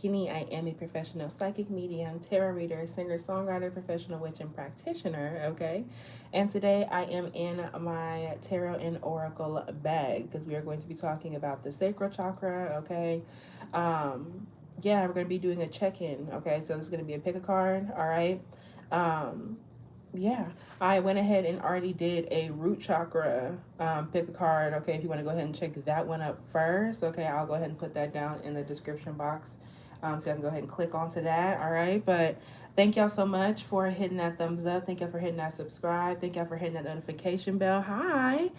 Kinny. I am a professional psychic medium, tarot reader, singer, songwriter, professional witch, and practitioner. Okay, and today I am in my tarot and oracle bag because we are going to be talking about the sacral chakra. Okay, yeah, we're going to be doing a check-in. Okay, so this is going to be a pick a card. All right. Um, yeah, I went ahead and already did a root chakra pick a card. Okay, if you want to go ahead and check that one up first, okay, I'll go ahead and put that down in the description box, so I can go ahead and click onto that. All right, but thank y'all so much for hitting that thumbs up. Thank y'all for hitting that subscribe. Thank y'all for hitting that notification bell. Hi,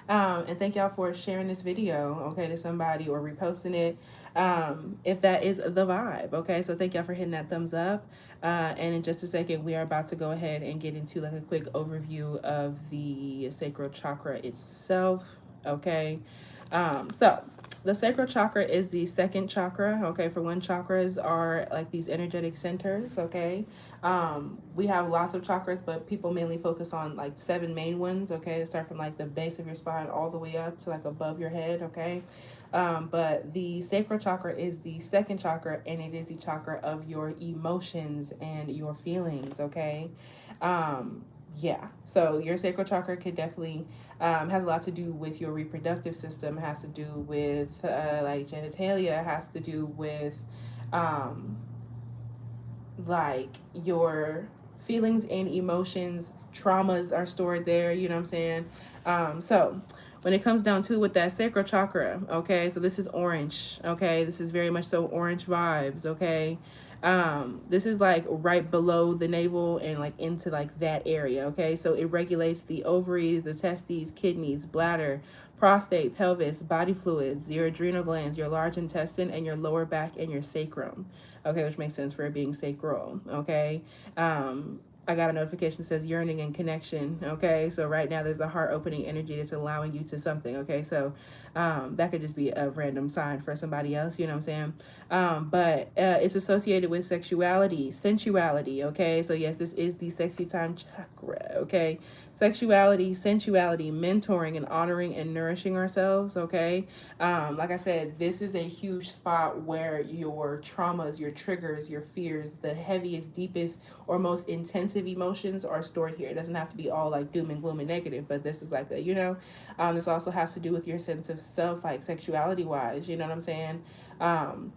and thank y'all for sharing this video, okay, to somebody or reposting it, if that is the vibe. Okay, so thank y'all for hitting that thumbs up. And in just a second, we are about to go ahead and get into like a quick overview of the sacral chakra itself. Okay, so the sacral chakra is the second chakra. Okay, for one, chakras are like these energetic centers. Okay, we have lots of chakras, but people mainly focus on like 7 main ones. Okay, they start from like the base of your spine all the way up to like above your head. Okay, but the sacral chakra is the second chakra, and it is the chakra of your emotions and your feelings. Okay, yeah, so your sacral chakra could definitely has a lot to do with your reproductive system, has to do with like genitalia, has to do with um, like your feelings and emotions. Traumas are stored there, you know what I'm saying? So when it comes down to with that sacral chakra, okay, so this is orange. Okay, this is very much so orange vibes. Okay, this is like right below the navel and like into like that area. Okay, so it regulates the ovaries, the testes, kidneys, bladder, prostate, pelvis, body fluids, your adrenal glands, your large intestine, and your lower back and your sacrum. Okay, which makes sense for it being sacral. Okay, I got a notification that says yearning and connection. Okay, so right now there's a heart opening energy that's allowing you to something. Okay, so that could just be a random sign for somebody else, you know what I'm saying? But it's associated with sexuality, sensuality. Okay, so yes, this is the sexy time chakra. Okay, sexuality, sensuality, mentoring and honoring and nourishing ourselves. Okay, like I said, this is a huge spot where your traumas, your triggers, your fears, the heaviest, deepest, or most intensive emotions are stored here. It doesn't have to be all like doom and gloom and negative, but this is like a, this also has to do with your sense of self, like sexuality wise, you know what I'm saying? Um,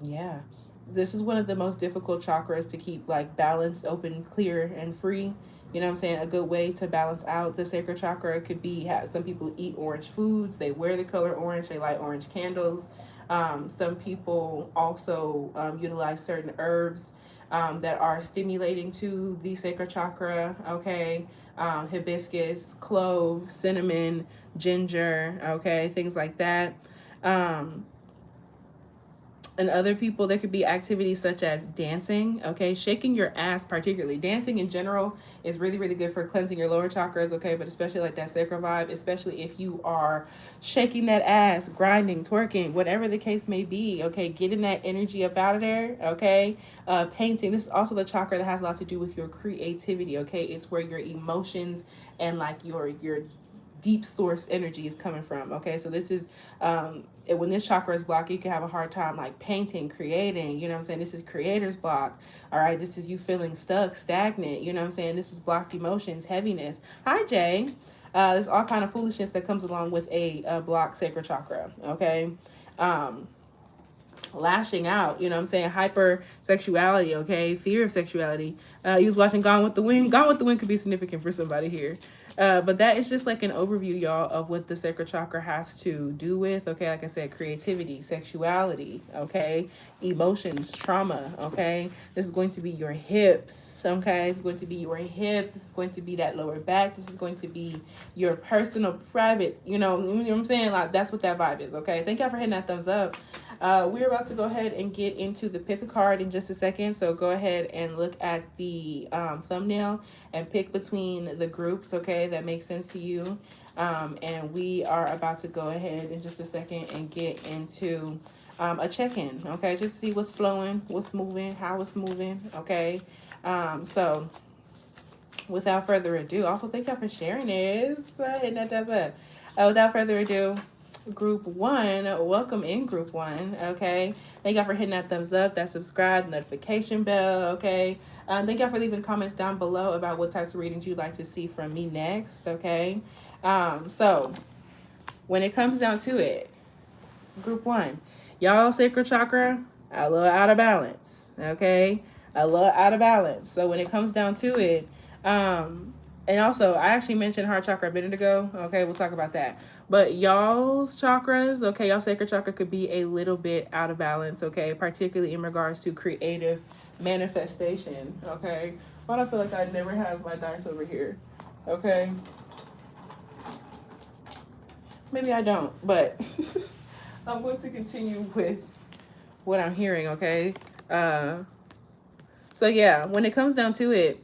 yeah. This is one of the most difficult chakras to keep like balanced, open, clear, and free. You know what I'm saying? A good way to balance out the sacral chakra could be have some people eat orange foods, they wear the color orange, they light orange candles. Some people also utilize certain herbs that are stimulating to the sacral chakra. Okay, hibiscus, clove, cinnamon, ginger. Okay, things like that. Um, and other people, there could be activities such as dancing. Okay, shaking your ass, particularly dancing in general is really really good for cleansing your lower chakras. Okay, but especially like that sacral vibe, especially if you are shaking that ass, grinding, twerking, whatever the case may be. Okay, getting that energy up out of there. Okay, painting, this is also the chakra that has a lot to do with your creativity. Okay, it's where your emotions and like your deep source energy is coming from. Okay, so this is when this chakra is blocked, you can have a hard time like painting, creating, you know what I'm saying? This is creator's block. All right, this is you feeling stuck, stagnant, you know what I'm saying? This is blocked emotions, heaviness. Hi Jay. There's all kind of foolishness that comes along with a blocked sacral chakra. Okay, lashing out, you know what I'm saying? Hypersexuality, okay? Fear of sexuality. You was watching Gone with the Wind. Gone with the Wind could be significant for somebody here. But that is just like an overview, y'all, of what the sacral chakra has to do with, okay? Like I said, creativity, sexuality, okay? Emotions, trauma, okay? This is going to be your hips, okay? This is going to be your hips. This is going to be that lower back. This is going to be your personal, private, you know what I'm saying? Like, that's what that vibe is, okay? Thank y'all for hitting that thumbs up. We're about to go ahead and get into the pick a card in just a second. So go ahead and look at the thumbnail and pick between the groups, okay, that makes sense to you. And we are about to go ahead in just a second and get into a check-in, okay, just see what's flowing, what's moving, how it's moving, okay. So without further ado, also thank y'all for sharing this. Without further ado, Group 1, welcome in Group 1, okay? Thank y'all for hitting that thumbs up, that subscribe, notification bell, okay? Thank y'all for leaving comments down below about what types of readings you'd like to see from me next, okay? So, when it comes down to it, Group 1, y'all sacral chakra, a little out of balance, okay? A little out of balance. So when it comes down to it, and also I actually mentioned heart chakra a minute ago, okay? We'll talk about that. But y'all's chakras, okay, y'all sacral chakra could be a little bit out of balance, okay? Particularly in regards to creative manifestation, okay? Why do I feel like I never have my dice over here, okay? Maybe I don't, but I'm going to continue with what I'm hearing, okay? So yeah, when it comes down to it,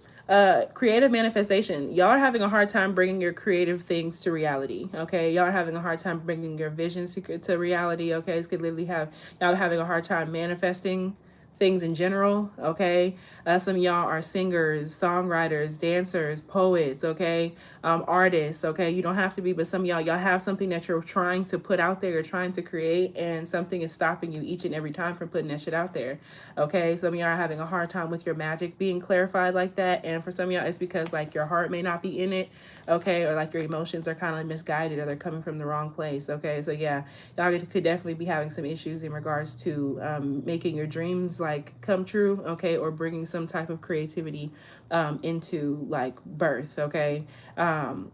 creative manifestation, y'all are having a hard time bringing your creative things to reality, okay? Y'all are having a hard time bringing your visions to reality, okay? This could literally have y'all having a hard time manifesting things in general, okay? Some of y'all are singers, songwriters, dancers, poets, okay? Artists, okay? You don't have to be, but some of y'all have something that you're trying to put out there, you're trying to create, and something is stopping you each and every time from putting that shit out there, okay? Some of y'all are having a hard time with your magic being clarified like that, and for some of y'all, it's because like your heart may not be in it, okay? Or like your emotions are kind of misguided, or they're coming from the wrong place, okay? So yeah, y'all could definitely be having some issues in regards to making your dreams like come true, okay? Or bringing some type of creativity into like birth, okay?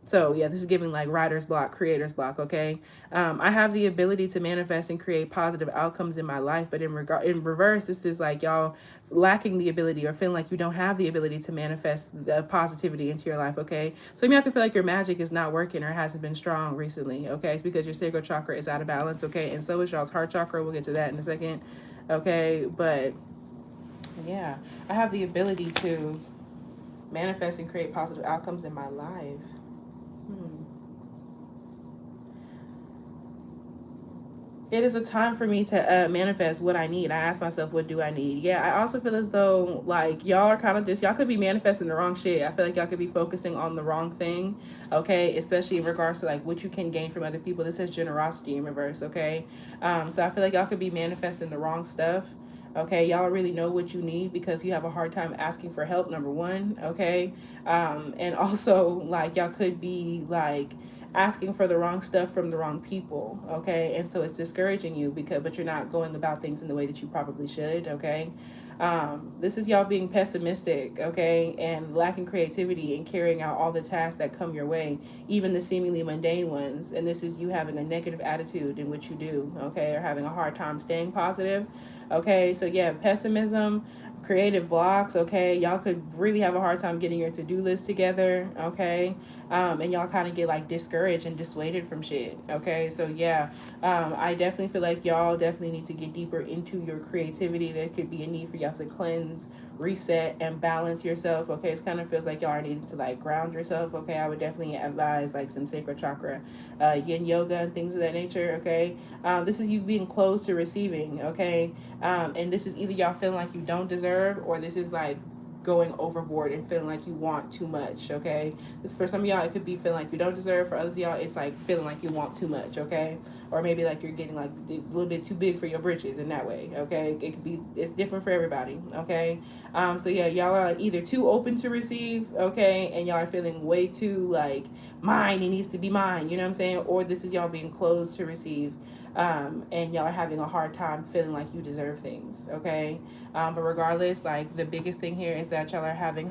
So yeah, this is giving like writer's block, creator's block, okay? I have the ability to manifest and create positive outcomes in my life, but in reverse, this is like y'all lacking the ability or feeling like you don't have the ability to manifest the positivity into your life, okay? Some of y'all can feel like your magic is not working or hasn't been strong recently, okay? It's because your sacral chakra is out of balance, okay? And so is y'all's heart chakra. We'll get to that in a second, okay? But yeah, I have the ability to manifest and create positive outcomes in my life. It is a time for me to manifest what I need. I ask myself, what do I need? Yeah, I also feel as though like y'all are kind of just, y'all could be manifesting the wrong shit. I feel like y'all could be focusing on the wrong thing, okay? Especially in regards to like what you can gain from other people. This is generosity in reverse, okay? So I feel like y'all could be manifesting the wrong stuff. Okay, y'all really know what you need because you have a hard time asking for help, number one, okay? And also, like, y'all could be like asking for the wrong stuff from the wrong people, okay? And so it's discouraging you but you're not going about things in the way that you probably should, okay? This is y'all being pessimistic, okay, and lacking creativity and carrying out all the tasks that come your way, even the seemingly mundane ones. And this is you having a negative attitude in what you do, okay, or having a hard time staying positive, okay? So yeah, pessimism, creative blocks, okay? Y'all could really have a hard time getting your to-do list together, okay? And y'all kind of get like discouraged and dissuaded from shit, okay? So yeah, I definitely feel like y'all definitely need to get deeper into your creativity. There could be a need for y'all to cleanse, reset, and balance yourself, okay? It kind of feels like y'all are needing to like ground yourself, okay? I would definitely advise like some sacral chakra, yin yoga and things of that nature, okay? This is you being closed to receiving, okay? And this is either y'all feeling like you don't deserve, or this is like going overboard and feeling like you want too much, okay? This, for some of y'all, it could be feeling like you don't deserve. For others of y'all, it's like feeling like you want too much, okay? Or maybe like you're getting like a little bit too big for your britches in that way, okay? It could be, it's different for everybody, okay? So yeah, y'all are like either too open to receive, okay? And y'all are feeling way too like, mine, it needs to be mine, you know what I'm saying? Or this is y'all being closed to receive. And y'all are having a hard time feeling like you deserve things, okay? But regardless, like the biggest thing here is that y'all are having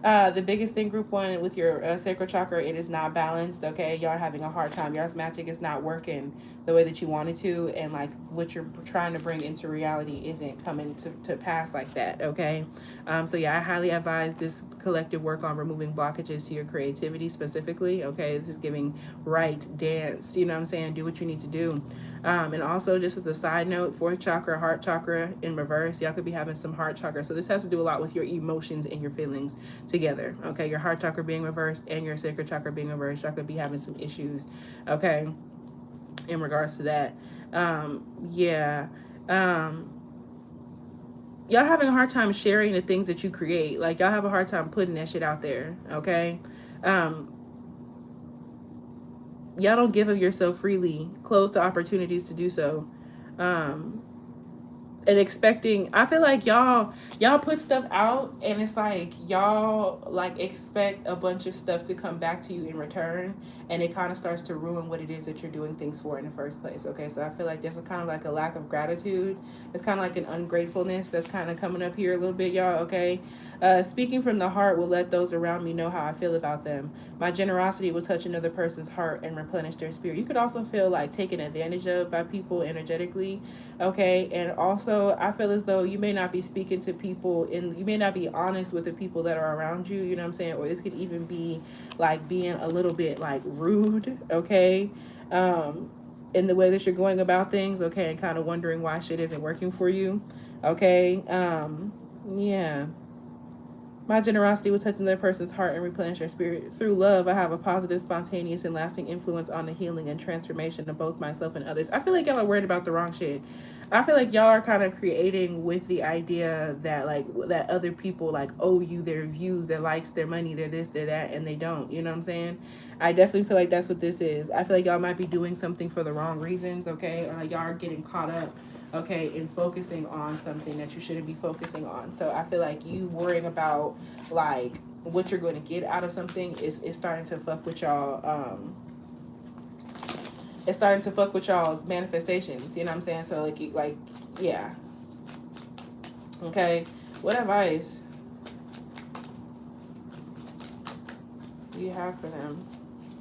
the biggest thing, group 1, with your sacral chakra, it is not balanced, okay? Y'all are having a hard time. Y'all's magic is not working the way that you wanted to, and like what you're trying to bring into reality isn't coming to pass like that, okay? So yeah, I highly advise this collective work on removing blockages to your creativity specifically, okay? This is giving right dance, you know what I'm saying? Do what you need to do. And also, just as a side note, 4th chakra, heart chakra in reverse, y'all could be having some heart chakra. So this has to do a lot with your emotions and your feelings together, okay? Your heart chakra being reversed and your sacral chakra being reversed, y'all could be having some issues, okay, in regards to that. Yeah. Y'all having a hard time sharing the things that you create. Like, y'all have a hard time putting that shit out there, okay? y'all don't give of yourself freely, closed to opportunities to do so. And expecting, I feel like y'all put stuff out, and it's like y'all like expect a bunch of stuff to come back to you in return, and it kind of starts to ruin what it is that you're doing things for in the first place. Okay, so I feel like there's a kind of like a lack of gratitude. It's kind of like an ungratefulness that's kind of coming up here a little bit, y'all. Okay, speaking from the heart will let those around me know how I feel about them. My generosity will touch another person's heart and replenish their spirit. You could also feel like taken advantage of by people energetically. Okay, and also I feel as though you may not be speaking to people, and you may not be honest with the people that are around you, you know what I'm saying? Or this could even be like being a little bit like rude. Okay, in the way that you're going about things. Okay, and kind of wondering why shit isn't working for you. Okay, yeah. My generosity will touch another person's heart and replenish their spirit. Through love, I have a positive, spontaneous, and lasting influence on the healing and transformation of both myself and others. I feel like y'all are worried about the wrong shit. I feel like y'all are kind of creating with the idea that like that other people like owe you their views, their likes, their money, their this, their that, and they don't. You know what I'm saying? I definitely feel like that's what this is. I feel like y'all might be doing something for the wrong reasons, okay? Or like y'all are getting caught up, okay, in focusing on something that you shouldn't be focusing on. So I feel like you worrying about like what you're going to get out of something is starting to fuck with y'all. It's starting to fuck with y'all's manifestations. You know what I'm saying? So like yeah. Okay. What advice do you have for them?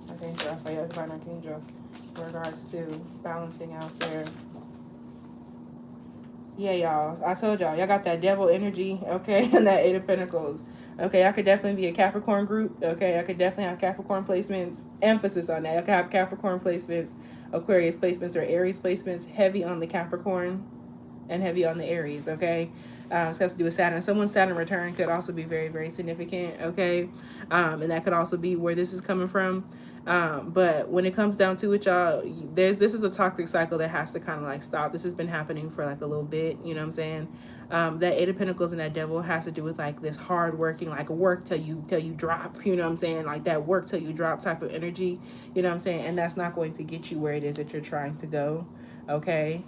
I think Raphael Divine Archangel in regards to balancing out their. Yeah, y'all. I told y'all got that devil energy, okay, and that Eight of Pentacles. Okay, I could definitely be a Capricorn group. Okay, I could definitely have Capricorn placements. Emphasis on that. I could have Capricorn placements, Aquarius placements, or Aries placements. Heavy on the Capricorn and heavy on the Aries. Okay, it has to do with Saturn. Someone's Saturn return could also be very, very significant. Okay, and that could also be where this is coming from. But when it comes down to it, y'all, this is a toxic cycle that has to kind of like stop. This has been happening for like a little bit, you know what I'm saying? That Eight of Pentacles and that Devil has to do with like this hard working, like work till you drop, you know what I'm saying? Like that work till you drop type of energy, you know what I'm saying? And that's not going to get you where it is that you're trying to go. Okay.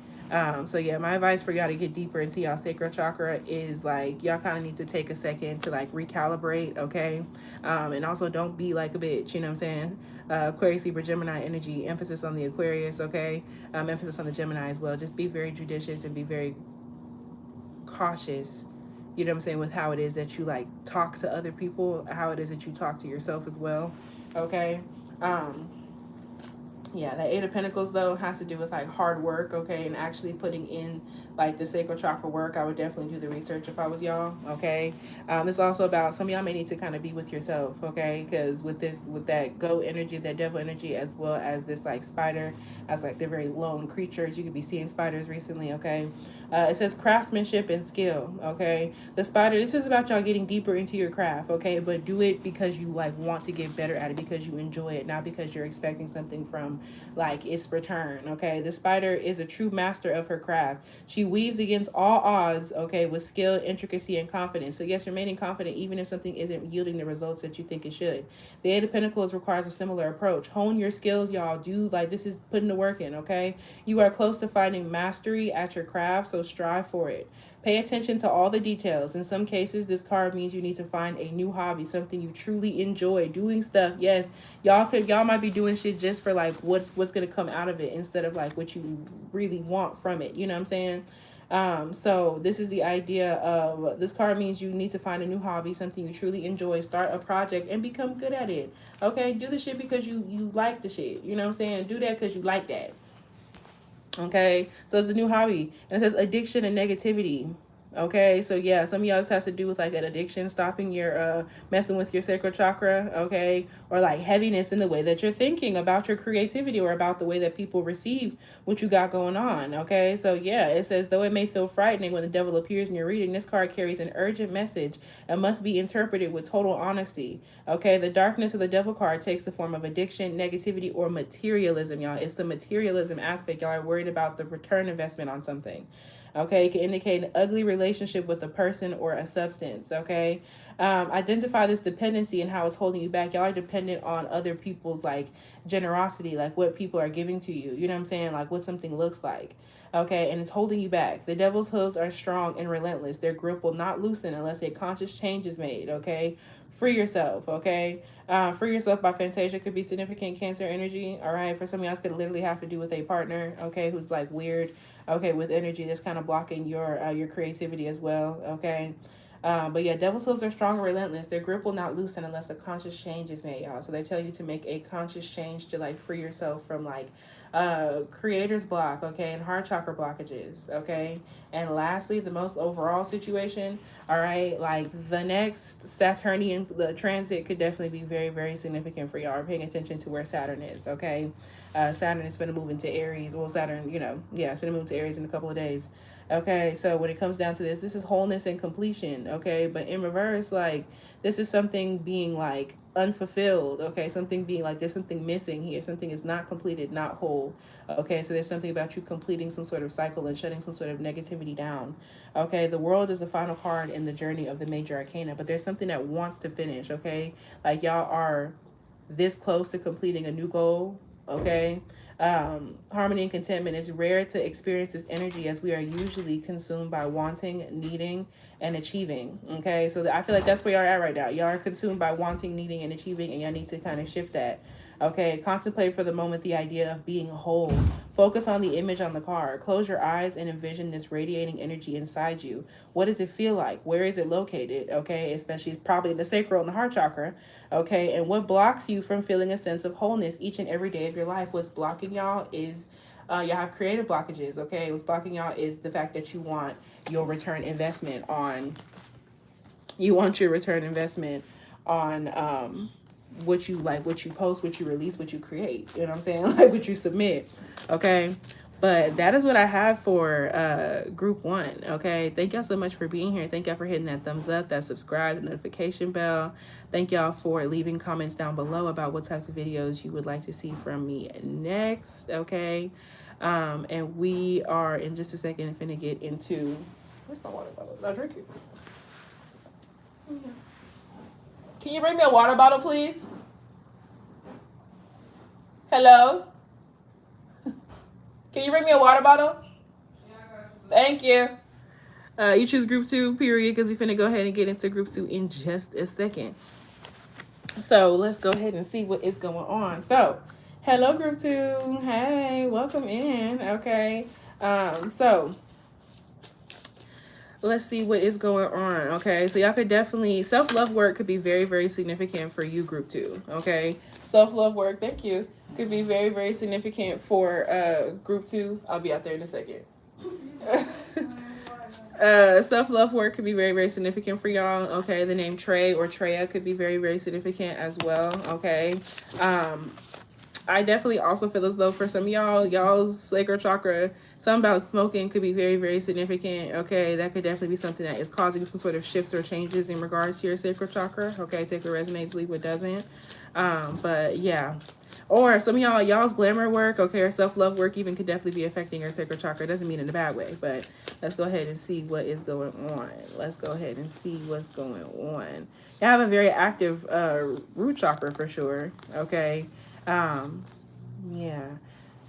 So yeah, my advice for y'all to get deeper into y'all sacral chakra is like y'all kind of need to take a second to like recalibrate, okay? And also don't be like a bitch, you know what I'm saying? Aquarius, Libra, Gemini energy, emphasis on the Aquarius, okay? Emphasis on the Gemini as well. Just be very judicious and be very cautious, you know what I'm saying, with how it is that you like talk to other people, how it is that you talk to yourself as well, okay? Yeah, that Eight of Pentacles though has to do with like hard work, okay, and actually putting in like the sacral chakra work. I would definitely do the research if I was y'all, okay. It's also about some of y'all may need to kind of be with yourself, okay, because with that go energy, that devil energy, as well as this like spider, as like they're very lone creatures. You could be seeing spiders recently, okay. It says craftsmanship and skill, okay. The spider, this is about y'all getting deeper into your craft, okay, but do it because you like want to get better at it, because you enjoy it, not because you're expecting something from like its return, okay. The spider is a true master of her craft. She weaves against all odds, okay, with skill, intricacy, and confidence. So yes, remaining confident even if something isn't yielding the results that you think it should. The Eight of Pentacles requires a similar approach. Hone your skills, y'all. Do like this is putting the work in, okay. You are close to finding mastery at your craft, so strive for it. Pay attention to all the details. In some cases, this card means you need to find a new hobby, something you truly enjoy doing stuff. Yes, y'all might be doing shit just for like what's gonna come out of it instead of like what you really want from it. You know what I'm saying? So this is the idea of this card means you need to find a new hobby, something you truly enjoy, start a project and become good at it. Okay, do the shit because you like the shit. You know what I'm saying? Do that because you like that. Okay, so it's a new hobby, and it says addiction and negativity. Okay, so yeah, some of y'all this has to do with like an addiction, stopping your messing with your sacral chakra, okay, or like heaviness in the way that you're thinking about your creativity or about the way that people receive what you got going on. Okay, so yeah, it says though it may feel frightening when the devil appears in your reading, this card carries an urgent message and must be interpreted with total honesty. Okay, the darkness of the devil card takes the form of addiction, negativity, or materialism, y'all. It's the materialism aspect. Y'all are worried about the return investment on something. Okay, it can indicate an ugly relationship with a person or a substance. Okay, identify this dependency and how it's holding you back. Y'all are dependent on other people's like generosity, like what people are giving to you. You know what I'm saying? Like what something looks like. Okay, and it's holding you back. The devil's hooves are strong and relentless. Their grip will not loosen unless a conscious change is made. Okay, free yourself. Okay, free yourself by Fantasia could be significant Cancer energy. All right, for some of y'all, it's could literally have to do with a partner. Okay, who's like weird. Okay, with energy that's kind of blocking your creativity as well. Okay. But yeah, devil's hooves are strong and relentless. Their grip will not loosen unless a conscious change is made, y'all. So they tell you to make a conscious change to like free yourself from like creator's block, okay, and heart chakra blockages, okay. And lastly, the most overall situation, all right, like the next Saturnian the transit could definitely be very, very significant for y'all. Paying attention to where Saturn is, okay. Saturn is going to move into Aries. Well, Saturn, you know, yeah, it's going to move to Aries in a couple of days. Okay, so when it comes down to this is wholeness and completion, okay? But in reverse, like, this is something being, like, unfulfilled, okay? Something being, like, there's something missing here. Something is not completed, not whole, okay? So there's something about you completing some sort of cycle and shutting some sort of negativity down, okay? The world is the final card in the journey of the major arcana, but there's something that wants to finish, okay? Like, y'all are this close to completing a new goal, okay? Harmony and contentment is rare to experience this energy as we are usually consumed by wanting, needing, and achieving. Okay, so I feel like that's where y'all are at right now. Y'all are consumed by wanting, needing, and achieving, and y'all need to kind of shift that. Okay, contemplate for the moment the idea of being whole. Focus on the image on the card. Close your eyes and envision this radiating energy inside you. What does it feel like? Where is it located? Okay, especially probably in the sacral and the heart chakra. Okay, and what blocks you from feeling a sense of wholeness each and every day of your life? What's blocking y'all is y'all have creative blockages. Okay, what's blocking y'all is the fact that you want your return investment on what you like, what you post, what you release, what you create. You know what I'm saying? Like what you submit. Okay. But that is what I have for group one. Okay. Thank y'all so much for being here. Thank y'all for hitting that thumbs up, that subscribe, the notification bell. Thank y'all for leaving comments down below about what types of videos you would like to see from me next. Okay. And we are in just a second finna get into, where's my water bottle? Did I drink it? Yeah. Can you bring me a water bottle, please? Hello? Can you bring me a water bottle? Thank you. You choose group two, period, because we're finna go ahead and get into group two in just a second. So let's go ahead and see what is going on. So, hello, group two. Hey, welcome in. Okay. So let's see what is going on. Okay, so y'all could definitely, self-love work could be very, very significant for you, group two. Okay, self-love work, thank you, could be very, very significant for group two. I'll be out there in a second. Self-love work could be very, very significant for y'all. Okay, the name Trey or Treya could be very, very significant as well. Okay, I definitely also feel as though for some of y'all's sacral chakra, something about smoking could be very, very significant. Okay, that could definitely be something that is causing some sort of shifts or changes in regards to your sacral chakra. Okay, take what resonates, leave what doesn't. But yeah. Or some of y'all's glamour work, okay, or self-love work even could definitely be affecting your sacral chakra. It doesn't mean in a bad way, but let's go ahead and see what is going on. Let's go ahead and see what's going on. You have a very active root chakra for sure, okay. Yeah.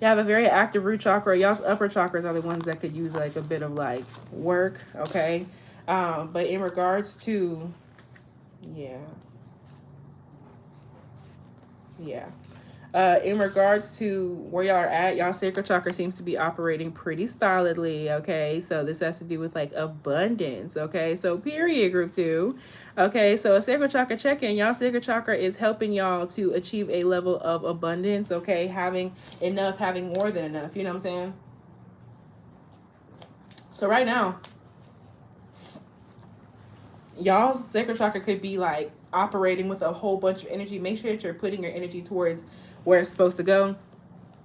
You have a very active root chakra. Y'all's upper chakras are the ones that could use like a bit of like work, okay. But in regards to, yeah. In regards to where y'all are at, y'all sacral chakra seems to be operating pretty solidly, okay? So this has to do with like abundance, okay? So period, group two. Okay, so a sacral chakra check-in. Y'all sacral chakra is helping y'all to achieve a level of abundance, okay? Having enough, having more than enough, you know what I'm saying? So right now, y'all's sacral chakra could be like operating with a whole bunch of energy. Make sure that you're putting your energy towards where it's supposed to go.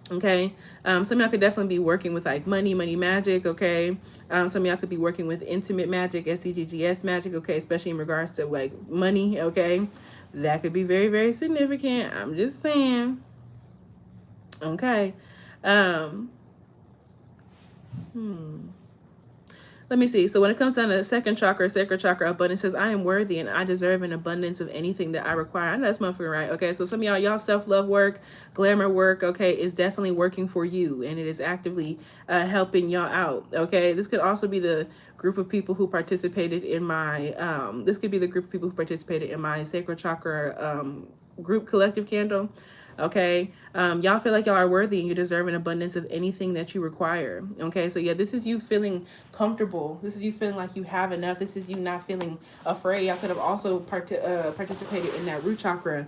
Okay, some of y'all could definitely be working with like money magic. Okay, some of y'all could be working with intimate magic, SCGGS magic. Okay, especially in regards to like money. Okay, that could be very, very significant. I'm just saying. Okay, Let me see. So when it comes down to the second chakra, sacral chakra, abundance says, I am worthy and I deserve an abundance of anything that I require. I know that's motherfucking right. Okay, so some of y'all self-love work, glamour work, okay, is definitely working for you, and it is actively helping y'all out. Okay, this could also be the group of people who participated in my this could be the group of people who participated in my sacral chakra group collective candle. Okay, y'all feel like y'all are worthy and you deserve an abundance of anything that you require. Okay, so yeah, this is you feeling comfortable. This is you feeling like you have enough. This is you not feeling afraid. Y'all could have also participated in that root chakra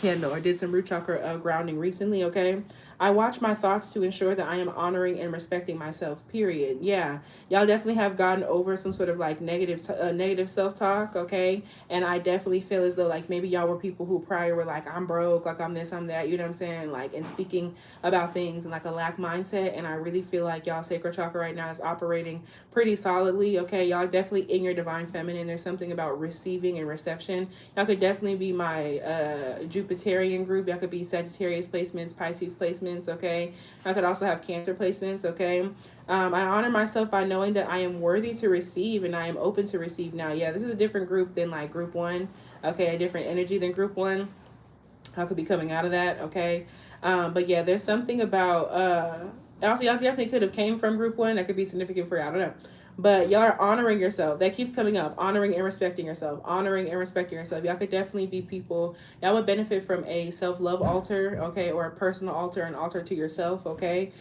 candle, or did some root chakra grounding recently. Okay, I watch my thoughts to ensure that I am honoring and respecting myself, period. Yeah, y'all definitely have gotten over some sort of like negative self-talk. Okay, and I definitely feel as though like maybe y'all were people who prior were like, I'm broke, like I'm this, I'm that, you know what I'm saying, like, and speaking about things in like a lack mindset. And I really feel like y'all sacral chakra right now is operating pretty solidly. Okay, y'all definitely in your divine feminine. There's something about receiving and reception. Y'all could definitely be my Jupiterian group. Y'all could be Sagittarius placements, Pisces placements. Okay, I could also have Cancer placements. Okay, I honor myself by knowing that I am worthy to receive and I am open to receive now. Yeah, this is a different group than like group one. Okay, a different energy than group one. I could be coming out of that. Okay, but yeah, there's something about also y'all definitely could have came from group one. That could be significant for you. I don't know. But y'all are honoring yourself. That keeps coming up. Honoring and respecting yourself. Honoring and respecting yourself. Y'all could definitely be people. Y'all would benefit from a self-love altar, okay, or a personal altar, an altar to yourself, okay.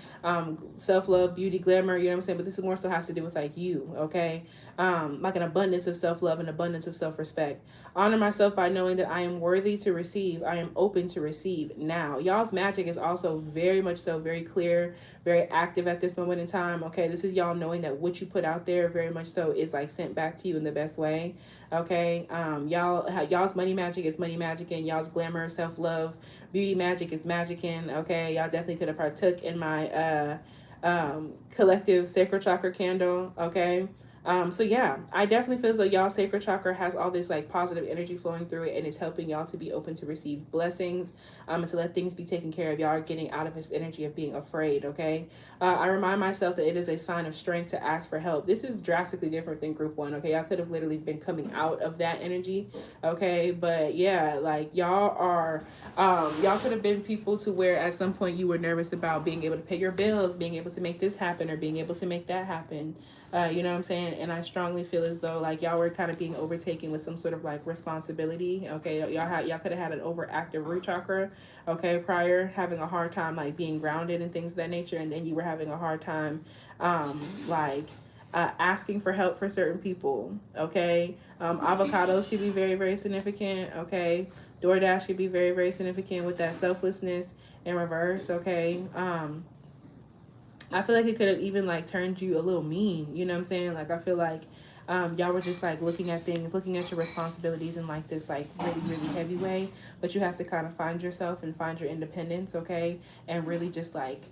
Self-love, beauty, glamour. You know what I'm saying? But this is more so has to do with like you, okay. Like an abundance of self-love, an abundance of self-respect. Honor myself by knowing that I am worthy to receive. I am open to receive now. Y'all's magic is also very much so very clear, very active at this moment in time. Okay, this is y'all knowing that what you put out there very much so is like sent back to you in the best way. Okay, y'all's money magic is money magic, and y'all's glamour, self-love, beauty magic is magicking. Okay, y'all definitely could have partook in my collective sacral chakra candle. Okay, so yeah, I definitely feel as though y'all sacral chakra has all this like positive energy flowing through it, and it's helping y'all to be open to receive blessings, and to let things be taken care of. Y'all are getting out of this energy of being afraid. Okay, I remind myself that it is a sign of strength to ask for help. This is drastically different than group one. Okay, y'all could have literally been coming out of that energy. Okay, but yeah, like y'all are y'all could have been people to where at some point you were nervous about being able to pay your bills, being able to make this happen, or being able to make that happen. You know what I'm saying? And I strongly feel as though like y'all were kind of being overtaken with some sort of like responsibility. Okay, y'all could have had an overactive root chakra. Okay, prior, having a hard time like being grounded and things of that nature, and then you were having a hard time, like. Asking for help for certain people. Okay, avocados could be very, very significant. Okay, DoorDash could be very, very significant with that selflessness in reverse. Okay, I feel like it could have even like turned you a little mean. You know what I'm saying? Like I feel like y'all were just like looking at things, looking at your responsibilities in like this like really, really heavy way. But you have to kind of find yourself and find your independence, okay? And really just like,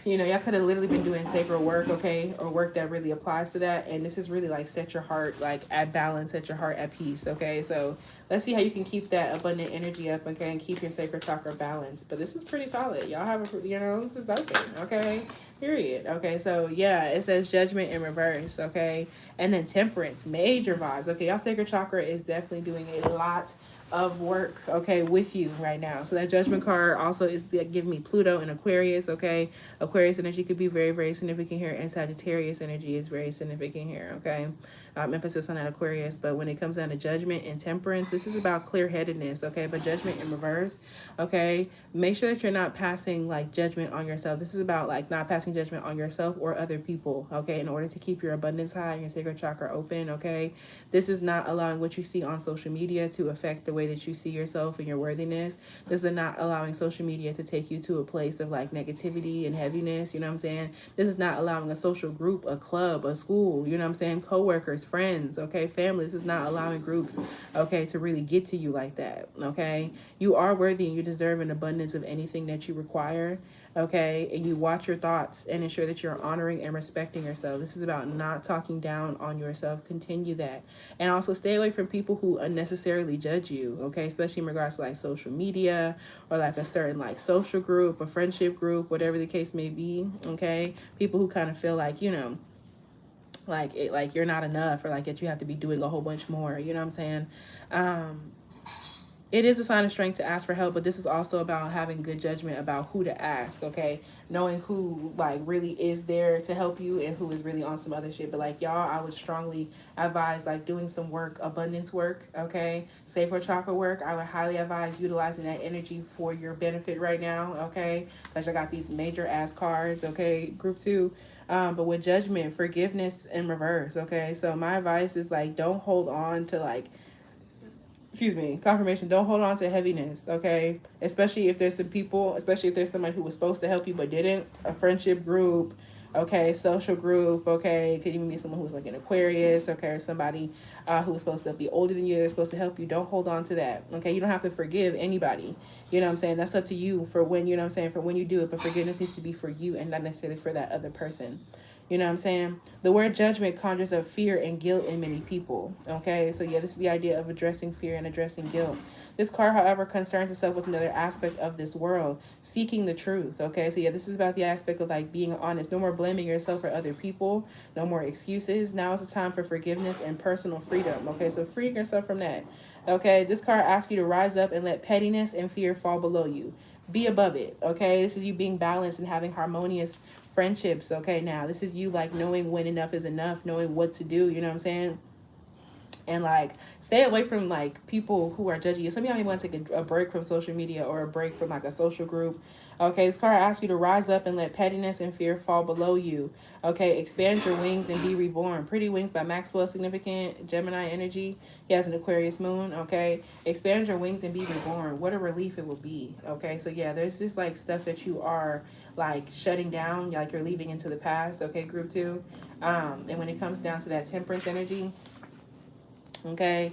you know, y'all could have literally been doing sacred work, okay, or work that really applies to that. And this is really like set your heart like at balance, set your heart at peace, okay? So let's see how you can keep that abundant energy up, okay, and keep your sacred chakra balanced. But this is pretty solid. Y'all have a, you know, this is open, okay? Period. Okay, so yeah, it says judgment in reverse, okay? And then temperance, major vibes. Okay, y'all sacred chakra is definitely doing a lot of work, okay, with you right now. So that judgment card also is giving me Pluto and Aquarius, okay? Aquarius energy could be very, very significant here, and Sagittarius energy is very significant here, okay? Emphasis on that Aquarius. But when it comes down to judgment and temperance, this is about clear-headedness, okay? But judgment in reverse, okay? Make sure that you're not passing like judgment on yourself. This is about like not passing judgment on yourself or other people, okay? In order to keep your abundance high and your sacred chakra open, okay? This is not allowing what you see on social media to affect the way that you see yourself and your worthiness. This is not allowing social media to take you to a place of like negativity and heaviness, you know what I'm saying? This is not allowing a social group, a club, a school, you know what I'm saying, co-workers, friends, okay, family. This is not allowing groups, okay, to really get to you like that, okay? You are worthy and you deserve an abundance of anything that you require, okay? And you watch your thoughts and ensure that you're honoring and respecting yourself. This is about not talking down on yourself. Continue that. And also stay away from people who unnecessarily judge you, okay? Especially in regards to like social media or like a certain like social group, a friendship group, whatever the case may be, okay? People who kind of feel like, you know, like it, like you're not enough, or like that you have to be doing a whole bunch more. You know what I'm saying? Um, it is a sign of strength to ask for help, but this is also about having good judgment about who to ask, okay? Knowing who like really is there to help you and who is really on some other shit. But like y'all, I would strongly advise like doing some work, abundance work, okay? Sacral chakra work. I would highly advise utilizing that energy for your benefit right now, okay? Because I got these major ass cards, okay? Group 2. But with judgment, forgiveness, and reverse, okay? So my advice is like don't hold on to like, excuse me, confirmation, don't hold on to heaviness, okay? Especially if there's some people, especially if there's somebody who was supposed to help you but didn't, a friendship group, okay, social group, okay, it could even be someone who's like an Aquarius, okay, or somebody who was supposed to be older than you, they're supposed to help you. Don't hold on to that, okay? You don't have to forgive anybody, you know what I'm saying? That's up to you for when, you know what I'm saying, for when you do it, but forgiveness needs to be for you and not necessarily for that other person. You know what I'm saying? The word judgment conjures up fear and guilt in many people. Okay, so yeah, this is the idea of addressing fear and addressing guilt. This card, however, concerns itself with another aspect of this world, seeking the truth. Okay, so yeah, this is about the aspect of like being honest. No more blaming yourself or other people. No more excuses. Now is the time for forgiveness and personal freedom. Okay, so freeing yourself from that. Okay, this card asks you to rise up and let pettiness and fear fall below you. Be above it. Okay, this is you being balanced and having harmonious friendships. Okay, now this is you like knowing when enough is enough, knowing what to do. You know what I'm saying? And like stay away from like people who are judging you. Some of y'all may want to take a break from social media or a break from like a social group. Okay, this card asks you to rise up and let pettiness and fear fall below you. Okay, expand your wings and be reborn. Pretty Wings by Maxwell, significant Gemini energy. He has an Aquarius moon. Okay, expand your wings and be reborn. What a relief it will be. Okay, so yeah, there's just like stuff that you are like shutting down, like you're leaving into the past. Okay, group 2. And when it comes down to that Temperance energy, okay,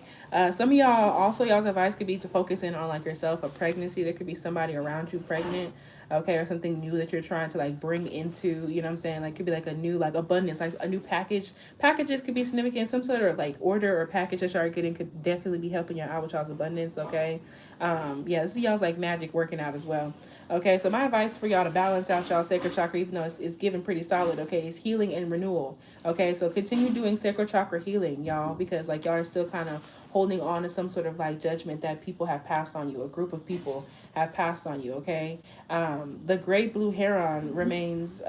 some of y'all also, y'all's advice could be to focus in on like yourself, a pregnancy. There could be somebody around you pregnant, okay, or something new that you're trying to like bring into, you know what I'm saying, like could be like a new like abundance, like a new package. Packages could be significant. Some sort of like order or package that y'all getting could definitely be helping you out with y'all's abundance. Okay, yeah, this is y'all's like magic working out as well. Okay, so my advice for y'all to balance out y'all sacral chakra, even though it's given pretty solid, okay, is healing and renewal. Okay, so continue doing sacral chakra healing, y'all, because like y'all are still kind of holding on to some sort of like judgment that people have passed on you, a group of people have passed on you. Okay, the great blue heron remains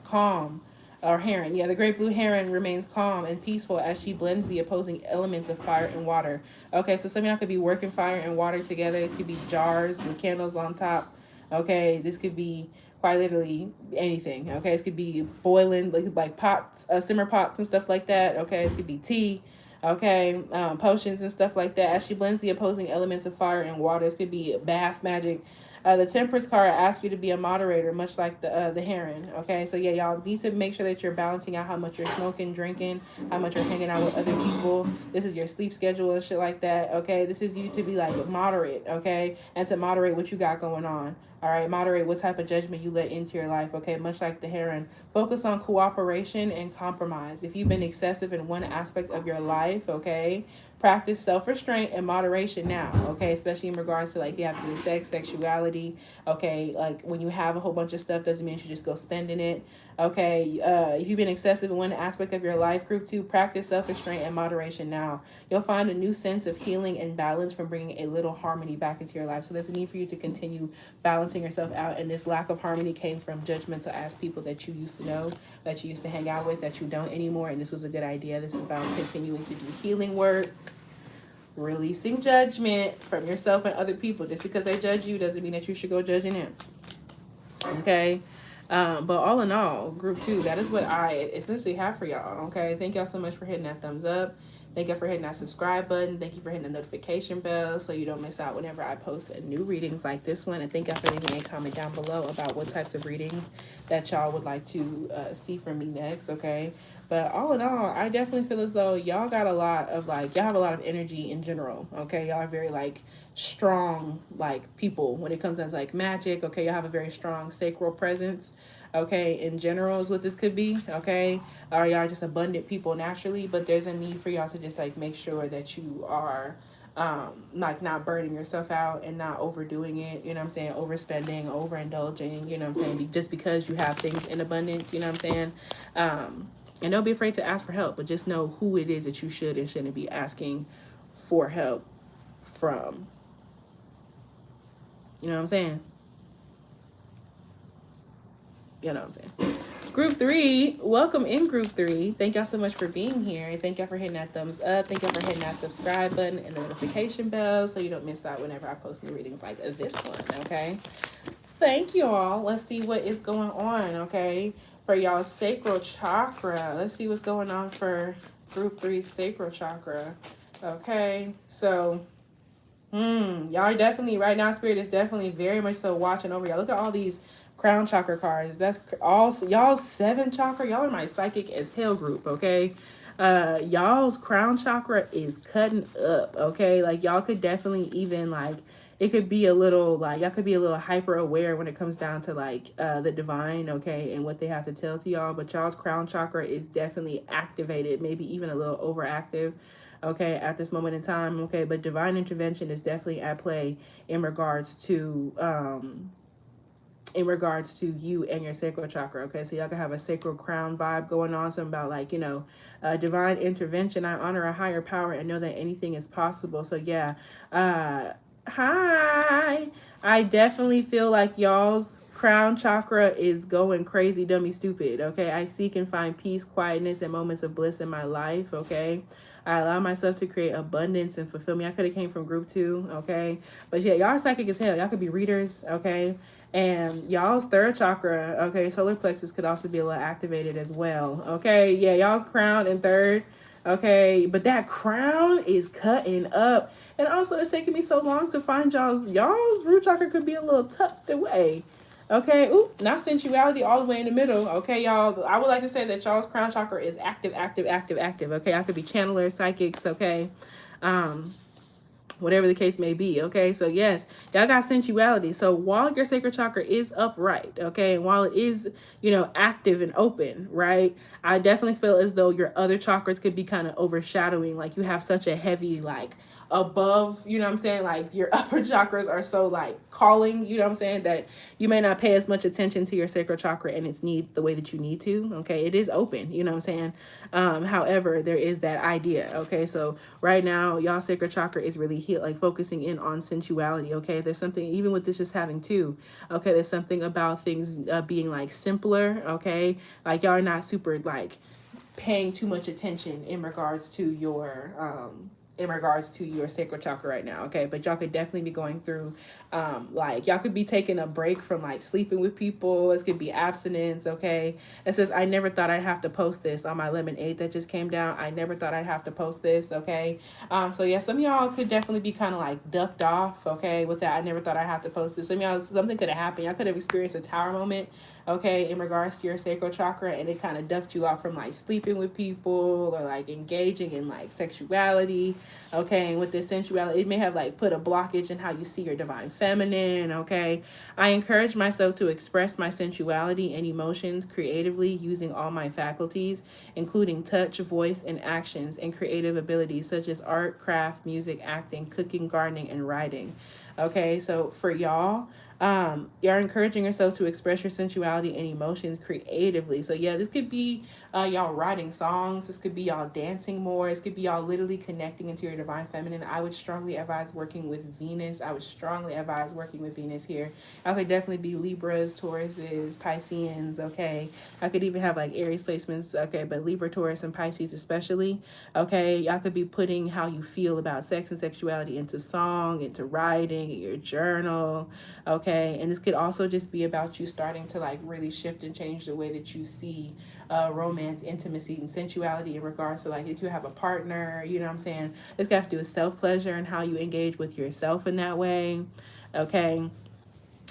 calm. Or heron, yeah, the great blue heron remains calm and peaceful as she blends the opposing elements of fire and water. Okay, so some of y'all could be working fire and water together. This could be jars with candles on top. Okay, this could be quite literally anything. Okay, this could be boiling like pots, simmer pots and stuff like that. Okay, this could be tea. Okay, potions and stuff like that. As she blends the opposing elements of fire and water, this could be bath magic. The Temperance card asks you to be a moderator, much like the Heron. Okay, so yeah, y'all need to make sure that you're balancing out how much you're smoking, drinking, how much you're hanging out with other people. This is your sleep schedule and shit like that. Okay, this is you to be like moderate. Okay, and to moderate what you got going on. All right, moderate what type of judgment you let into your life. Okay, much like the Heron, focus on cooperation and compromise. If you've been excessive in one aspect of your life, okay, practice self-restraint and moderation now. Okay, especially in regards to like you have to do sex, sexuality. Okay, like when you have a whole bunch of stuff doesn't mean you should just go spending it. Okay, if you've been excessive in one aspect of your life, group 2, practice self-restraint and moderation now. You'll find a new sense of healing and balance from bringing a little harmony back into your life. So there's a need for you to continue balancing yourself out, and this lack of harmony came from judgmental ass people that you used to know, that you used to hang out with, that you don't anymore, and this was a good idea. This is about continuing to do healing work, releasing judgment from yourself and other people. Just because they judge you doesn't mean that you should go judging them. Okay, but all in all, group 2, that is what I essentially have for y'all. Okay, thank y'all so much for hitting that thumbs up. Thank you for hitting that subscribe button. Thank you for hitting the notification bell so you don't miss out whenever I post new readings like this one. And thank y'all for leaving a comment down below about what types of readings that y'all would like to see from me next, okay? But all in all, I definitely feel as though y'all got a lot of like, y'all have a lot of energy in general, okay? Y'all are very like strong like people when it comes to like magic, okay? Y'all have a very strong sacral presence. Okay, in general is what this could be, okay? Or y'all just abundant people naturally, but there's a need for y'all to just like make sure that you are like not burning yourself out and not overdoing it, you know what I'm saying? Overspending, overindulging, you know what I'm saying? Just because you have things in abundance, you know what I'm saying? And don't be afraid to ask for help, but just know who it is that you should and shouldn't be asking for help from. You know what I'm saying? You know what I'm saying? Group 3, welcome in Group 3. Thank y'all so much for being here. Thank y'all for hitting that thumbs up. Thank y'all for hitting that subscribe button and the notification bell so you don't miss out whenever I post new readings like this one, okay? Thank you all. Let's see what is going on, okay? For y'all's sacral chakra. Let's see what's going on for Group 3 sacral chakra. Okay, so y'all are definitely, right now, Spirit is definitely very much so watching over y'all. Look at all these crown chakra cards. That's all y'all 7 chakra. Y'all are my psychic as hell group, okay? Y'all's crown chakra is cutting up, okay? Like, y'all could definitely even, like, it could be a little, like, y'all could be a little hyper aware when it comes down to, like, the divine, okay, and what they have to tell to y'all. But y'all's crown chakra is definitely activated, maybe even a little overactive, okay, at this moment in time, okay? But divine intervention is definitely at play in regards to you and your sacral chakra, okay? So y'all can have a sacral crown vibe going on, something about, like, you know, divine intervention. I honor a higher power and know that anything is possible. So yeah, hi. I definitely feel like y'all's crown chakra is going crazy, dummy, stupid, okay? I seek and find peace, quietness, and moments of bliss in my life, okay? I allow myself to create abundance and fulfillment. I could have came from Group 2, okay? But yeah, y'all are psychic as hell. Y'all could be readers, okay? And y'all's third chakra, okay, solar plexus could also be a little activated as well, okay? Yeah, y'all's crown in third, okay? But that crown is cutting up. And also, it's taking me so long to find y'all's root chakra could be a little tucked away. Okay, ooh, not sensuality all the way in the middle. Okay, y'all, I would like to say that y'all's crown chakra is active, active, active, active. Okay, I could be channelers, psychics, okay? Whatever the case may be, okay? So yes, y'all got sensuality. So while your sacral chakra is upright, okay, and while it is, you know, active and open, right, I definitely feel as though your other chakras could be kind of overshadowing. Like, you have such a heavy, like, above, you know what I'm saying, like, your upper chakras are so, like, calling, you know what I'm saying, that you may not pay as much attention to your sacral chakra and its needs the way that you need to, okay? It is open, you know what I'm saying? However, there is that idea, okay? So right now, y'all sacral chakra is really like focusing in on sensuality, okay? There's something, even with this just having 2, okay, there's something about things being, like, simpler, okay? Like, y'all are not super, like, paying too much attention in regards to your sacral chakra right now, okay? But y'all could definitely be going through, like, y'all could be taking a break from, like, sleeping with people. It could be abstinence, okay? It says, I never thought I'd have to post this on my lemonade that just came down. I never thought I'd have to post this, okay? So yeah, some of y'all could definitely be kind of, like, ducked off, okay, with that. I never thought I'd have to post this. Some of y'all, something could have happened. Y'all could have experienced a tower moment, okay, in regards to your sacral chakra, and it kind of ducked you off from, like, sleeping with people or, like, engaging in, like, sexuality, okay? And with this sensuality, it may have, like, put a blockage in how you see your divine feminine, okay? I encourage myself to express my sensuality and emotions creatively using all my faculties, including touch, voice, and actions, and creative abilities such as art, craft, music, acting, cooking, gardening, and writing. Okay, so for y'all, you're encouraging yourself to express your sensuality and emotions creatively. So yeah, this could be y'all writing songs. This could be y'all dancing more. This could be y'all literally connecting into your divine feminine. I would strongly advise working with Venus. I would strongly advise working with Venus here. I could definitely be Libras, Tauruses, Pisceans, okay? I could even have, like, Aries placements, okay? But Libra, Taurus, and Pisces especially, okay? Y'all could be putting how you feel about sex and sexuality into song, into writing, in your journal, okay? And this could also just be about you starting to, like, really shift and change the way that you see romance, intimacy, and sensuality in regards to, like, if you have a partner, you know what I'm saying? It's got to do with self-pleasure and how you engage with yourself in that way, okay?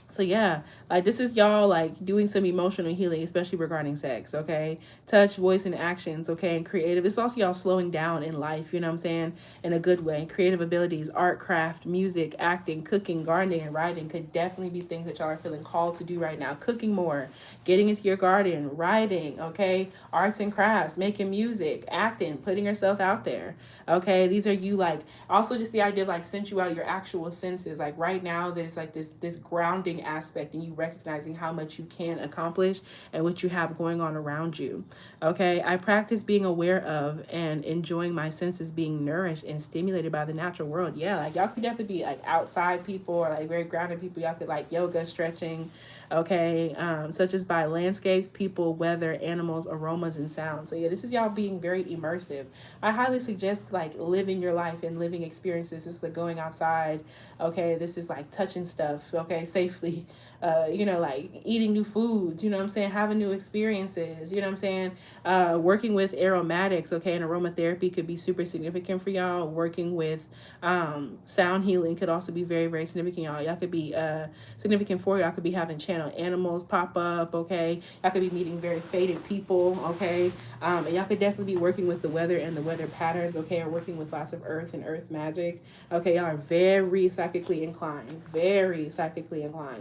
So yeah, like, this is y'all, like, doing some emotional healing, especially regarding sex, okay? Touch, voice, and actions, okay? And creative. It's also y'all slowing down in life, you know what I'm saying? In a good way. Creative abilities, art, craft, music, acting, cooking, gardening, and writing could definitely be things that y'all are feeling called to do right now. Cooking more, getting into your garden, writing, okay? Arts and crafts, making music, acting, putting yourself out there, okay? These are you, like, also just the idea of, like, sensuality, your actual senses. Like, right now, there's, like, this grounding aspect and you recognizing how much you can accomplish and what you have going on around you. Okay, I practice being aware of and enjoying my senses being nourished and stimulated by the natural world. Yeah, like y'all could definitely be like outside people or like very grounded people. Y'all could like yoga, stretching, okay, such as by landscapes, people, weather, animals, aromas, and sounds. So yeah, this is y'all being very immersive. I highly suggest like living your life and living experiences. This is like going outside, okay, this is like touching stuff, okay, safely, like eating new foods, you know what I'm saying, having new experiences, you know what I'm saying, working with aromatics, okay, and aromatherapy could be super significant for y'all. Working with sound healing could also be very, very significant, y'all. Y'all could be significant for y'all. Could be having channel animals pop up, okay, y'all could be meeting very fated people, okay, and y'all could definitely be working with the weather and the weather patterns, okay, or working with lots of earth and earth magic, okay. Y'all are very psychically inclined,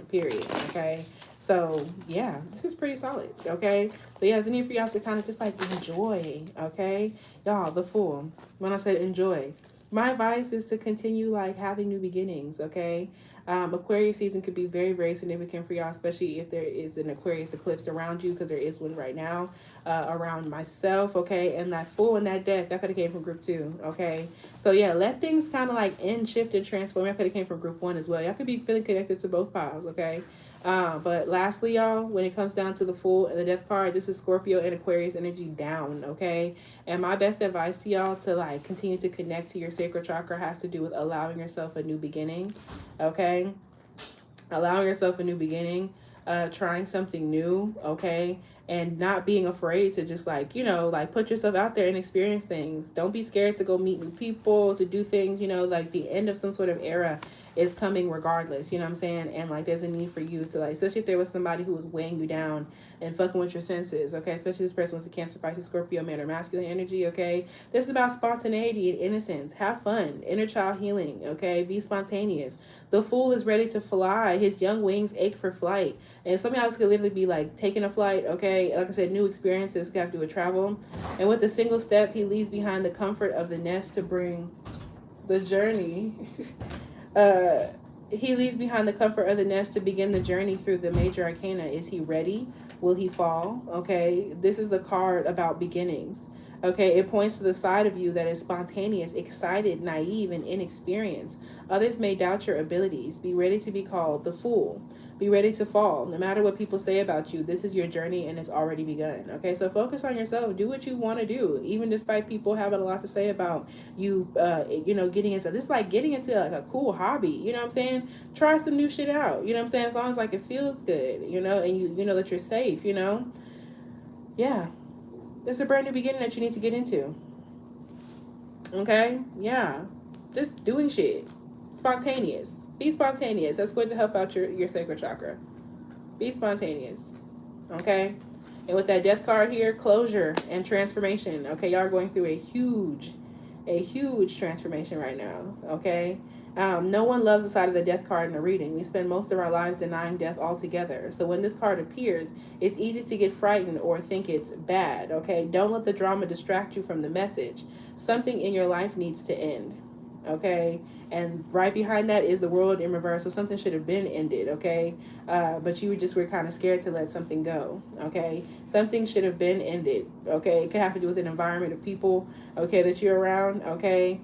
period, okay. So yeah, this is pretty solid, okay. So yeah, it's a need for y'all to kind of just like enjoy, okay, y'all. The Fool, when I said enjoy, my advice is to continue like having new beginnings, okay. Aquarius season could be very, very significant for y'all, especially if there is an Aquarius eclipse around you, because there is one right now around myself, okay. And that Fool and that Death, that could have came from group 2, okay. So yeah, let things kind of like end, shift, and transform. That could have came from group 1 as well. Y'all could be feeling connected to both piles, okay. But lastly, y'all, when it comes down to the Fool and the Death card, this is Scorpio and Aquarius energy down, okay? And my best advice to y'all to like continue to connect to your sacral chakra has to do with allowing yourself a new beginning, okay? Allowing yourself a new beginning, trying something new, okay? And not being afraid to just like, like put yourself out there and experience things. Don't be scared to go meet new people, to do things, like the end of some sort of era is coming regardless, you know what I'm saying? And like there's a need for you to like, especially if there was somebody who was weighing you down and fucking with your senses, okay? Especially this person was a Cancer, Pisces, Scorpio, man, or masculine energy, okay? This is about spontaneity and innocence. Have fun, inner child healing, okay? Be spontaneous. The Fool is ready to fly. His young wings ache for flight. And some of y'all could literally be like taking a flight, okay? Like I said, new experiences have to do with travel. And with a single step, he leaves behind the comfort of the nest to bring the journey. He leaves behind the comfort of the nest to begin the journey through the major arcana. Is he ready? Will he fall? Okay, this is a card about beginnings. Okay, it points to the side of you that is spontaneous, excited, naive, and inexperienced. Others may doubt your abilities. Be ready to be called the Fool. Be ready to fall. No matter what people say about you, this is your journey and it's already begun. Okay, so focus on yourself. Do what you want to do, even despite people having a lot to say about you, getting into this, like getting into like a cool hobby. You know what I'm saying? Try some new shit out. You know what I'm saying? As long as like it feels good, and you know that you're safe, Yeah. It's a brand new beginning that you need to get into. Okay? Yeah. Just doing shit. Spontaneous. Be spontaneous. That's going to help out your sacral chakra. Be spontaneous. Okay? And with that Death card here, closure and transformation. Okay, y'all are going through a huge transformation right now. Okay? No one loves the side of the Death card in a reading. We spend most of our lives denying death altogether. So when this card appears, it's easy to get frightened or think it's bad. Okay? Don't let the drama distract you from the message. Something in your life needs to end. Okay? And right behind that is the World in reverse. So something should have been ended. Okay? But you were kind of scared to let something go. Okay? Something should have been ended. Okay? It could have to do with an environment of people, okay, that you're around. Okay?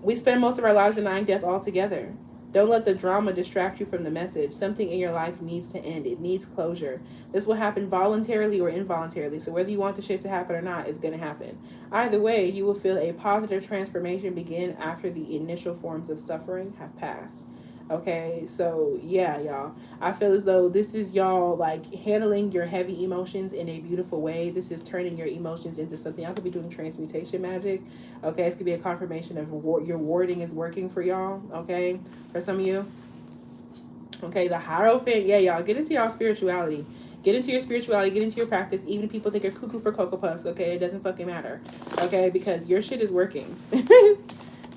We spend most of our lives denying death altogether. Don't let the drama distract you from the message. Something in your life needs to end. It needs closure. This will happen voluntarily or involuntarily. So whether you want the shit to happen or not, it's going to happen. Either way, you will feel a positive transformation begin after the initial forms of suffering have passed. Okay, so yeah, y'all. I feel as though this is y'all like handling your heavy emotions in a beautiful way. This is turning your emotions into something. Y'all could be doing transmutation magic. Okay, this could be a confirmation of your warding is working for y'all. Okay, for some of you. Okay, the Hierophant. Yeah, y'all get into y'all spirituality. Get into your spirituality. Get into your practice. Even if people think you're cuckoo for Cocoa Puffs. Okay, it doesn't fucking matter. Okay, because your shit is working.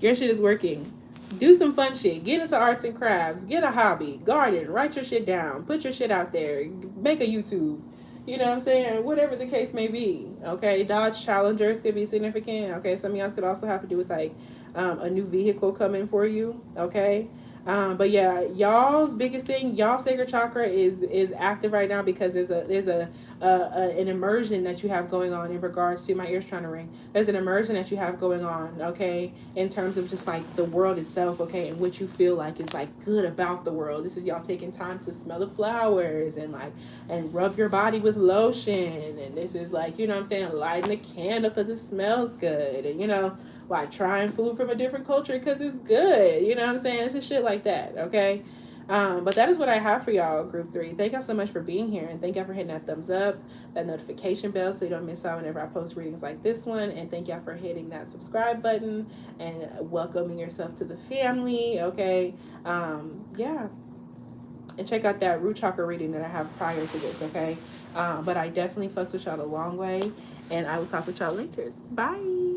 Your shit is working. Do some fun shit. Get into arts and crafts. Get a hobby. Garden. Write your shit down. Put your shit out there. Make a YouTube. You know what I'm saying? Whatever the case may be. Okay. Dodge Challengers could be significant. Okay. Some of y'all could also have to do with like a new vehicle coming for you. Okay. But yeah, y'all's biggest thing, y'all sacral chakra is active right now because an immersion that you have going on in regards to, my ears trying to ring. There's an immersion that you have going on, okay, in terms of just like the world itself, okay, and what you feel like is like good about the world. This is y'all taking time to smell the flowers and like and rub your body with lotion, and this is like, you know what I'm saying, lighting a candle because it smells good, and you know, like trying food from a different culture because it's good. You know what I'm saying? It's a shit like that, okay? But that is what I have for y'all, Group 3. Thank y'all so much for being here, and thank y'all for hitting that thumbs up, that notification bell so you don't miss out whenever I post readings like this one, and thank y'all for hitting that subscribe button and welcoming yourself to the family, okay? Yeah. And check out that root chakra reading that I have prior to this, okay? But I definitely fucks with y'all a long way, and I will talk with y'all later. Bye.